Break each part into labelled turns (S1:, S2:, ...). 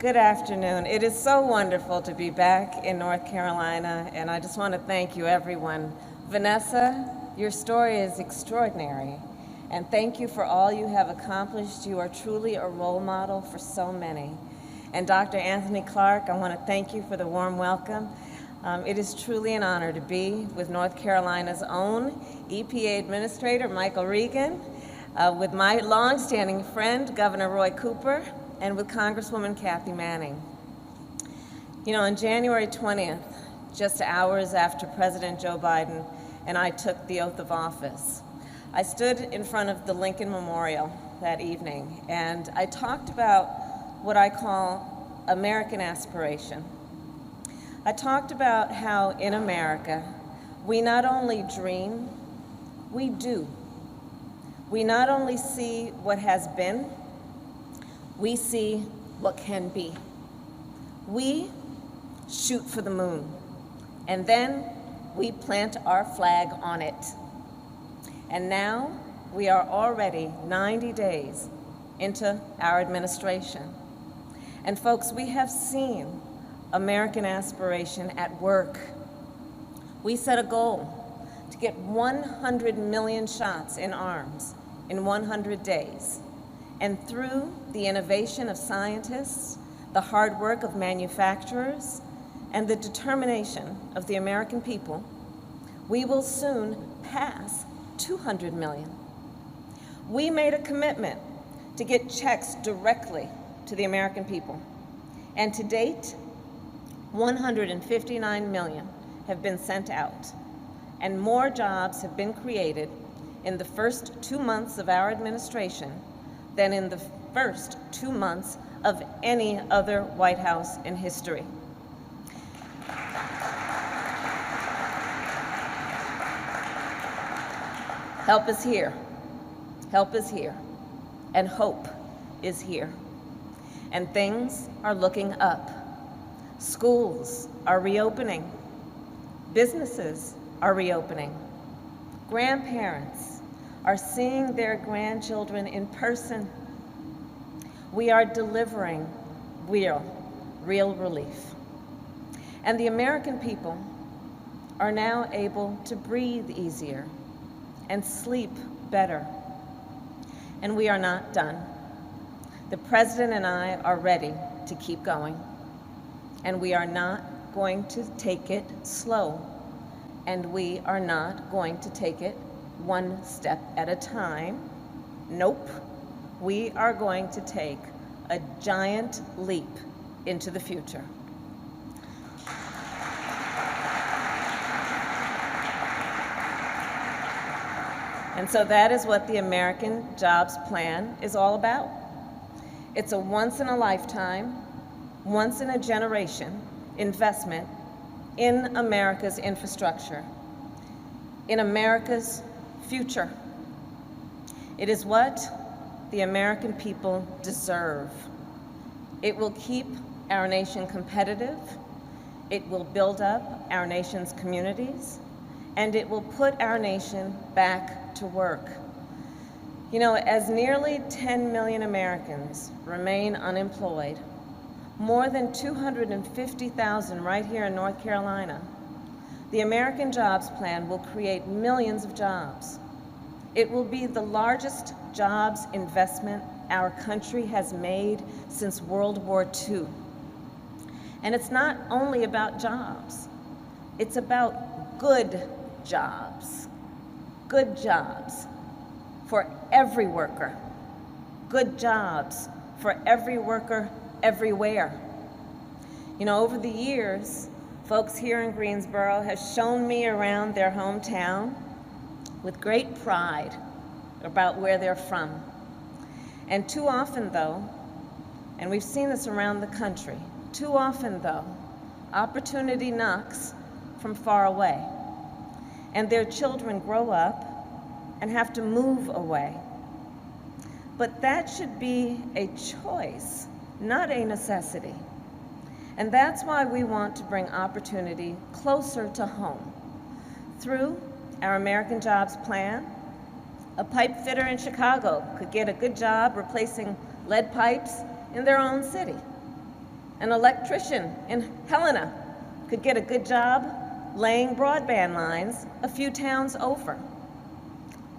S1: Good afternoon. It is so wonderful to be back in North Carolina, and I just want to thank you, everyone. Vanessa, your story is extraordinary, and thank you for all you have accomplished. You are truly a role model for so many. And Dr. Anthony Clark, I want to thank you for the warm welcome. It is truly an honor to be with North Carolina's own EPA Administrator, Michael Regan, with my longstanding friend, Governor Roy Cooper, and with Congresswoman Kathy Manning. You know, on January 20th, just hours after President Joe Biden and I took the oath of office, I stood in front of the Lincoln Memorial that evening, and I talked about what I call American aspiration. I talked about how in America, we not only dream, we do. We not only see what has been, we see what can be. We shoot for the moon, and then we plant our flag on it. And now we are already 90 days into our administration. And folks, we have seen American aspiration at work. We set a goal to get 100 million shots in arms in 100 days. And through the innovation of scientists, the hard work of manufacturers, and the determination of the American people, we will soon pass 200 million. We made a commitment to get checks directly to the American people. And to date, 159 million have been sent out, and more jobs have been created in the first 2 months of our administration than in the first 2 months of any other White House in history. Help is here. Help is here. And hope is here. And things are looking up. Schools are reopening. Businesses are reopening. Grandparents are seeing their grandchildren in person. We are delivering real relief. And the American people are now able to breathe easier and sleep better. And we are not done. The President and I are ready to keep going. And we are not going to take it slow. And we are not going to take it one step at a time. Nope. We are going to take a giant leap into the future. And so that is what the American Jobs Plan is all about. It's a once-in-a-lifetime, once-in-a-generation investment in America's infrastructure, in America's future. It is what the American people deserve. It will keep our nation competitive, it will build up our nation's communities, and it will put our nation back to work. You know, as nearly 10 million Americans remain unemployed, more than 250,000 right here in North Carolina, the American Jobs Plan will create millions of jobs. It will be the largest jobs investment our country has made since World War II. And it's not only about jobs, it's about good jobs. Good jobs for every worker. Good jobs for every worker everywhere. You know, over the years, folks here in Greensboro have shown me around their hometown with great pride about where they're from. And too often, though, and we've seen this around the country, too often, though, opportunity knocks from far away, and their children grow up and have to move away. But that should be a choice, not a necessity. And that's why we want to bring opportunity closer to home through our American Jobs Plan. A pipe fitter in Chicago could get a good job replacing lead pipes in their own city. An electrician in Helena could get a good job laying broadband lines a few towns over.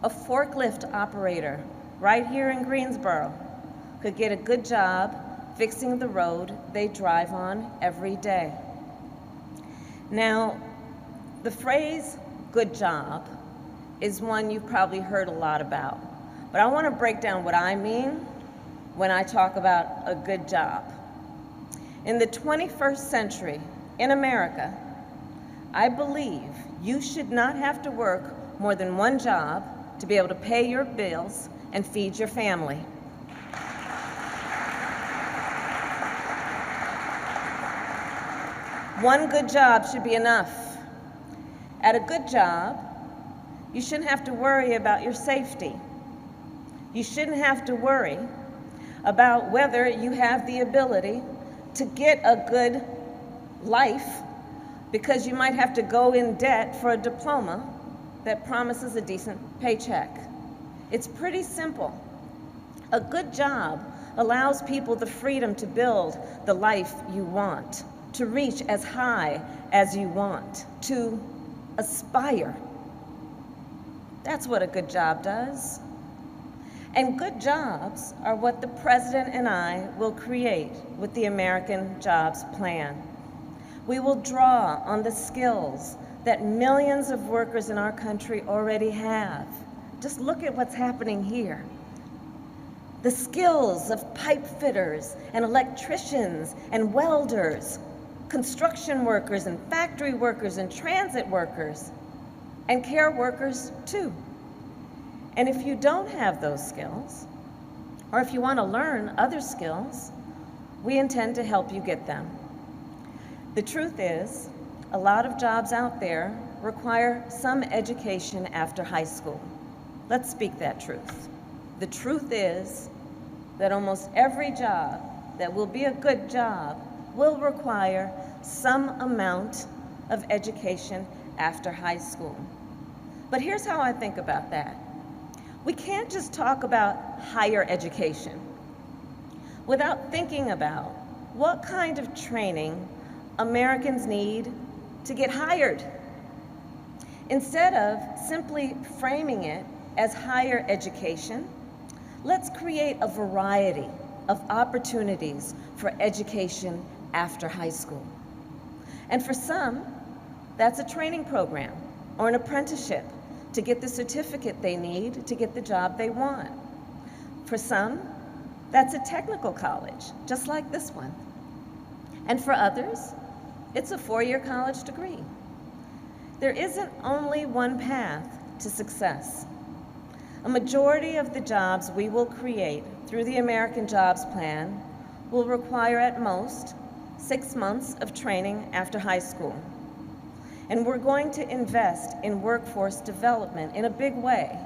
S1: A forklift operator right here in Greensboro could get a good job fixing the road they drive on every day. Now, the phrase good job is one you've probably heard a lot about, but I want to break down what I mean when I talk about a good job. In the 21st century, in America, I believe you should not have to work more than one job to be able to pay your bills and feed your family. One good job should be enough. At a good job, you shouldn't have to worry about your safety. You shouldn't have to worry about whether you have the ability to get a good life, because you might have to go in debt for a diploma that promises a decent paycheck. It's pretty simple. A good job allows people the freedom to build the life you want, to reach as high as you want, to aspire. That's what a good job does. And good jobs are what the President and I will create with the American Jobs Plan. We will draw on the skills that millions of workers in our country already have. Just look at what's happening here. The skills of pipe fitters and electricians and welders, construction workers and factory workers and transit workers, and care workers too. And if you don't have those skills, or if you want to learn other skills, we intend to help you get them. The truth is, a lot of jobs out there require some education after high school. Let's speak that truth. The truth is that almost every job that will be a good job will require some amount of education after high school. But here's how I think about that. We can't just talk about higher education without thinking about what kind of training Americans need to get hired. Instead of simply framing it as higher education, let's create a variety of opportunities for education after high school. And for some, that's a training program or an apprenticeship to get the certificate they need to get the job they want. For some, that's a technical college, just like this one. And for others, it's a 4-year college degree. There isn't only one path to success. A majority of the jobs we will create through the American Jobs Plan will require at most 6 months of training after high school. And we're going to invest in workforce development in a big way.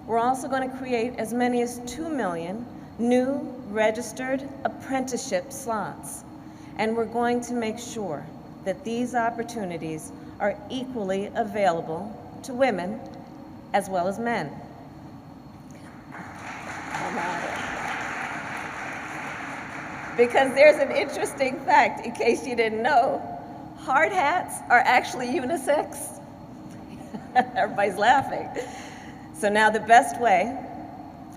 S1: We're also going to create as many as 2 million new registered apprenticeship slots. And we're going to make sure that these opportunities are equally available to women as well as men. Because there's an interesting fact, in case you didn't know, hard hats are actually unisex. Everybody's laughing. So now the best way,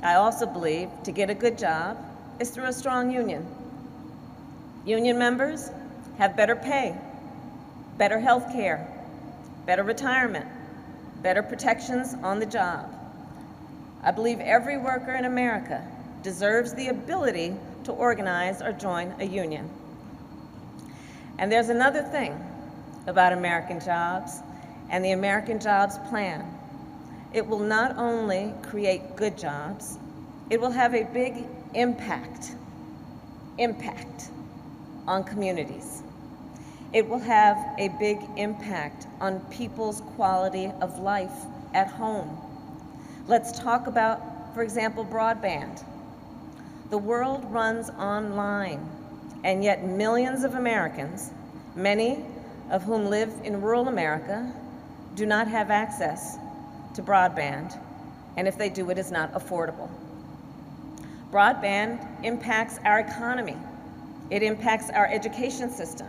S1: I also believe, to get a good job is through a strong union. Union members have better pay, better health care, better retirement, better protections on the job. I believe every worker in America deserves the ability to organize or join a union. And there's another thing about American jobs and the American Jobs Plan. It will not only create good jobs, it will have a big impact on communities. It will have a big impact on people's quality of life at home. Let's talk about, for example, broadband. The world runs online, and yet millions of Americans, many of whom live in rural America, do not have access to broadband, and if they do, it is not affordable. Broadband impacts our economy. It impacts our education system,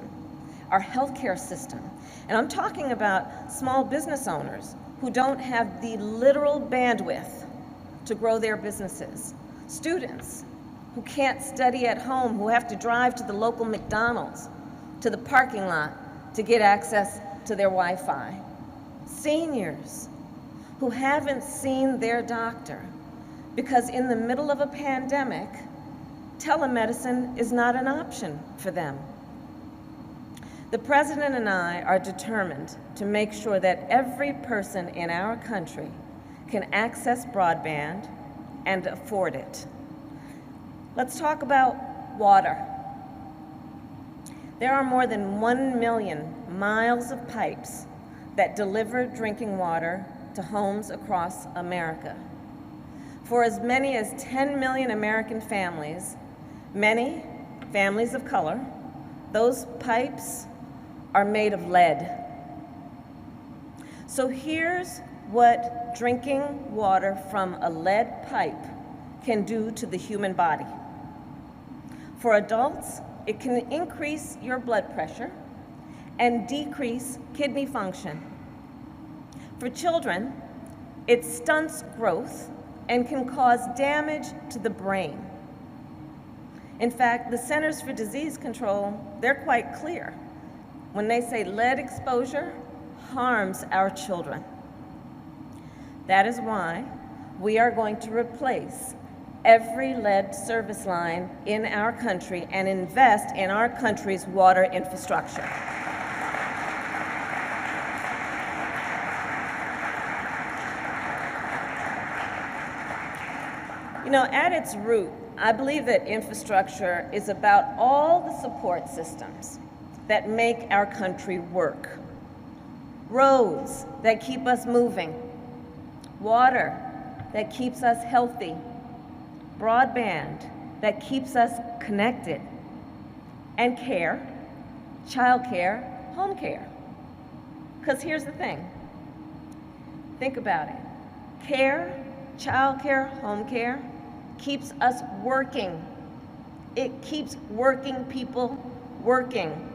S1: our healthcare system. And I'm talking about small business owners who don't have the literal bandwidth to grow their businesses. Students who can't study at home, who have to drive to the local McDonald's, to the parking lot to get access to their Wi-Fi. Seniors who haven't seen their doctor because in the middle of a pandemic, telemedicine is not an option for them. The President and I are determined to make sure that every person in our country can access broadband and afford it. Let's talk about water. There are more than 1 million miles of pipes that deliver drinking water to homes across America. For as many as 10 million American families, many families of color, those pipes are made of lead. So here's what drinking water from a lead pipe can do to the human body. For adults, it can increase your blood pressure and decrease kidney function. For children, it stunts growth and can cause damage to the brain. In fact, the Centers for Disease Control, they're quite clear when they say lead exposure harms our children. That is why we are going to replace every lead service line in our country and invest in our country's water infrastructure. You know, at its root, I believe that infrastructure is about all the support systems that make our country work. Roads that keep us moving, water that keeps us healthy, broadband that keeps us connected, and care, childcare, home care. Because here's the thing. Think about it. Care, childcare, home care keeps us working. It keeps working people working.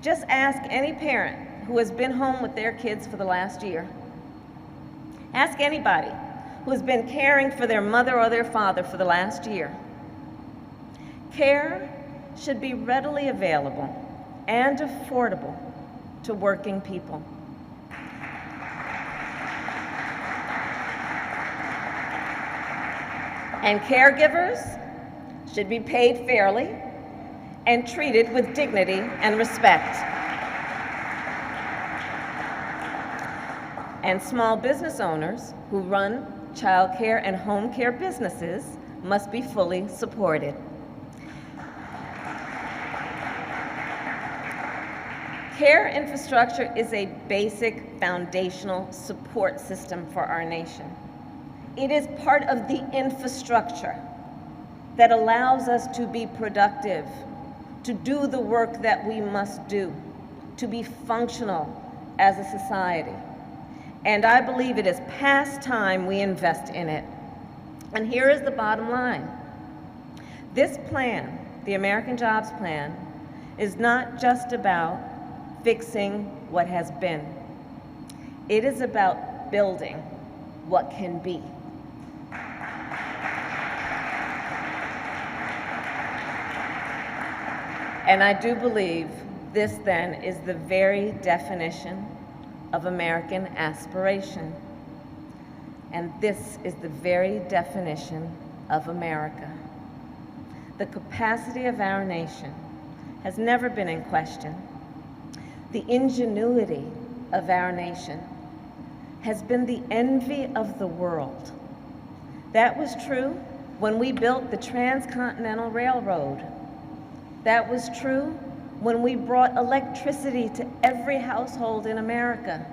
S1: Just ask any parent who has been home with their kids for the last year. Ask anybody who has been caring for their mother or their father for the last year. Care should be readily available and affordable to working people. And caregivers should be paid fairly and treated with dignity and respect. And small business owners who run childcare and home care businesses must be fully supported. Care infrastructure is a basic foundational support system for our nation. It is part of the infrastructure that allows us to be productive, to do the work that we must do, to be functional as a society. And I believe it is past time we invest in it. And here is the bottom line. This plan, the American Jobs Plan, is not just about fixing what has been. It is about building what can be. And I do believe this then is the very definition of American aspiration. And this is the very definition of America. The capacity of our nation has never been in question. The ingenuity of our nation has been the envy of the world. That was true when we built the Transcontinental Railroad. That was true when we brought electricity to every household in America.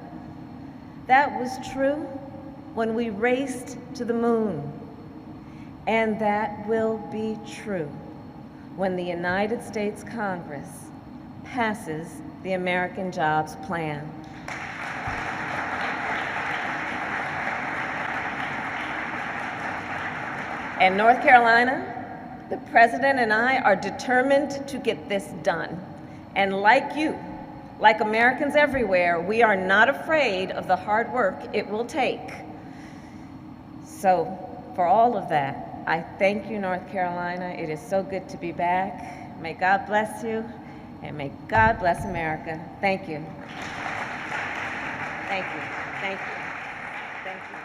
S1: That was true when we raced to the moon. And that will be true when the United States Congress passes the American Jobs Plan. And North Carolina The President and I are determined to get this done. And like you, like Americans everywhere, we are not afraid of the hard work it will take. So for all of that, I thank you, North Carolina. It is so good to be back. May God bless you, and may God bless America. Thank you. Thank you. Thank you. Thank you.